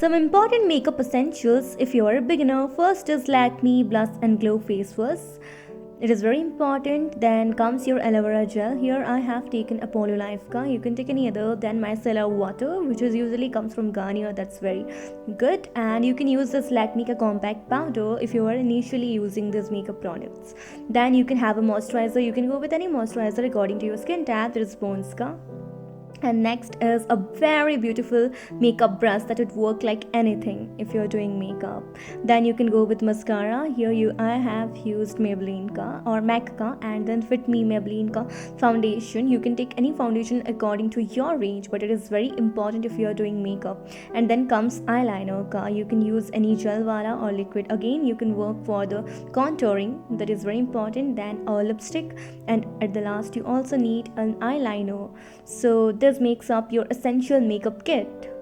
Some important makeup essentials if you are a beginner. First is Lakme Blush and Glow Face Wash. It is very important. Then comes your aloe vera gel. Here I have taken Apollo Life Ka. You can take any other than micellar water, which is usually comes from Garnier. That's very good. And you can use this Lakme Ka compact powder if you are initially using these makeup products. Then you can have a moisturizer. You can go with any moisturizer according to your skin type. There is Pond's Ka. And next is a very beautiful makeup brush that would work like anything if you're doing makeup. Then you can go with mascara. Here I have used Maybelline ka or MAC ka, and then Fit Me Maybelline ka foundation. You can take any foundation according to your range, but it is very important if you're doing makeup. And then comes eyeliner ka. You can use any gel wala or liquid. Again, you can work for the contouring, that is very important. Then a lipstick, and at the last you also need an eyeliner. So this makes up your essential makeup kit.